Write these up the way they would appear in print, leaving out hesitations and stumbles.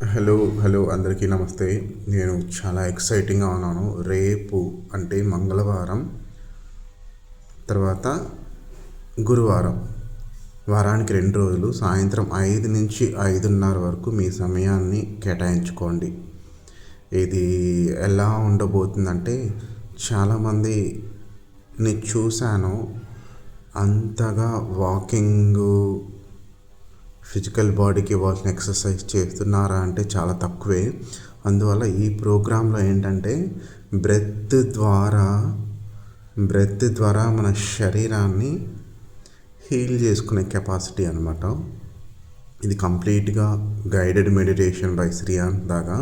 Hello అందరికీ నమస్తే. నేను చాలా ఎక్సైటింగ్గా ఉన్నాను. రేపు అంటే మంగళవారం తర్వాత గురువారం, వారానికి 2 రోజులు సాయంత్రం 5 నుంచి 5:30 వరకు మీ సమయాన్ని కేటాయించుకోండి. ఇది ఎలా ఉండబోతుందంటే, చాలామందిని చూశాను, అంతగా వాకింగు, ఫిజికల్ బాడీకి ఇవ్వాల్సిన ఎక్సర్సైజ్ చేస్తున్నారా అంటే చాలా తక్కువే. అందువల్ల ఈ ప్రోగ్రాంలో ఏంటంటే బ్రెత్ ద్వారా మన శరీరాన్ని హీల్ చేసుకునే కెపాసిటీ అనమాట. ఇది కంప్లీట్గా గైడెడ్ మెడిటేషన్ బై శ్రీయాన్ దాకా.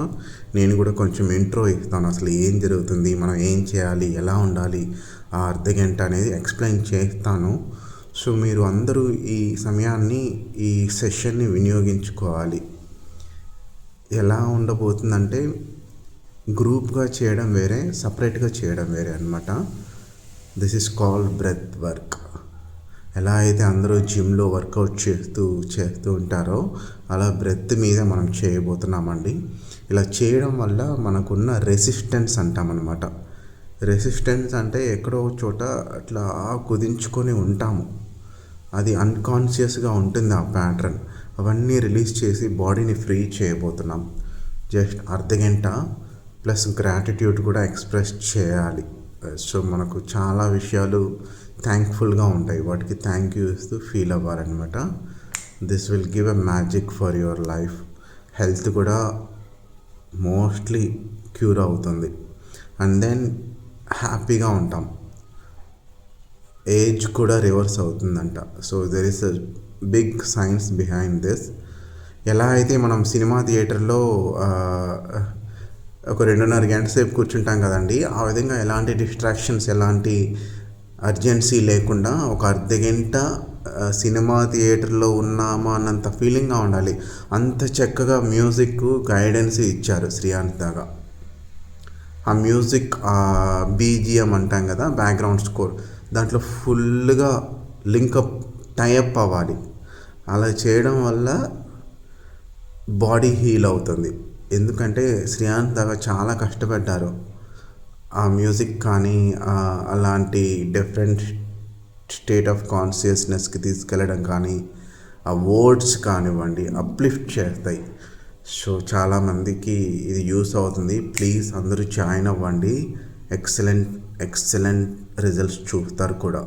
నేను కూడా కొంచెం ఇంట్రో ఇస్తాను, అసలు ఏం జరుగుతుంది, మనం ఏం చేయాలి, ఎలా ఉండాలి, ఆ అర్ధగంట అనేది ఎక్స్ప్లెయిన్ చేస్తాను. సో మీరు అందరూ ఈ సమయాన్ని, ఈ సెషన్ని వినియోగించుకోవాలి. ఎలా ఉండబోతుందంటే, గ్రూప్గా చేయడం వేరే, సపరేట్గా చేయడం వేరే అనమాట. This is called breath work. ఎలా అయితే అందరూ జిమ్లో వర్కౌట్ చేస్తూ ఉంటారో, అలా బ్రెత్ మీద మనం చేయబోతున్నామండి. ఇలా చేయడం వల్ల మనకున్న రెసిస్టెన్స్ అంటామన్నమాట. రెసిస్టెన్స్ అంటే ఎక్కడో చోట అట్లా కుదించుకొని ఉంటాము, అది అన్కాన్షియస్గా ఉంటుంది ఆ ప్యాటర్న్. అవన్నీ రిలీజ్ చేసి బాడీని ఫ్రీ చేయబోతున్నాం. జస్ట్ అర్ధగంట ప్లస్ గ్రాటిట్యూడ్ కూడా ఎక్స్ప్రెస్ చేయాలి. సో మనకు చాలా విషయాలు థ్యాంక్ఫుల్గా ఉంటాయి, వాటికి థ్యాంక్ యూ ఇస్తూ ఫీల్ అవ్వాలన్నమాట. This will give a magic for your life. Health కూడా మోస్ట్లీ క్యూర్ అవుతుంది, అండ్ దెన్ హ్యాపీగా ఉంటాం. ఏజ్ కూడా రివర్స్ అవుతుందంట. So there is a big science behind this. ఎలా అయితే మనం సినిమా థియేటర్లో ఒక 2.5 గంటల సేపు కూర్చుంటాం కదండి, ఆ విధంగా ఎలాంటి డిస్ట్రాక్షన్స్, ఎలాంటి అర్జెన్సీ లేకుండా ఒక అర్ధగంట సినిమా థియేటర్లో ఉన్నామా అన్నంత ఫీలింగ్గా ఉండాలి. అంత చక్కగా మ్యూజిక్ గైడెన్స్ ఇచ్చారు శ్రీయాన్స్ దాగా. ఆ మ్యూజిక్, ఆ బీజిఎం అంటాం కదా, బ్యాక్గ్రౌండ్ స్కోర్, దాంట్లో ఫుల్గా టైఅప్ అవ్వాలి. అలా చేయడం వల్ల బాడీ హీల్ అవుతుంది. ఎందుకంటే శ్రీయాన్స్ దాకా చాలా కష్టపడ్డారు. ఆ మ్యూజిక్ కానీ అలాంటి డిఫరెంట్ స్టేట్ ఆఫ్ కాన్షియస్నెస్కి తీసుకెళ్ళడం కానీ, ఆ వర్డ్స్ కానివ్వండి అప్లిఫ్ట్ చేస్తాయి. సో చాలామందికి ఇది యూస్ అవుతుంది. ప్లీజ్ అందరూ జాయిన్ అవ్వండి. ఎక్సలెంట్ రిజల్ట్స్ చూస్తారు కూడా.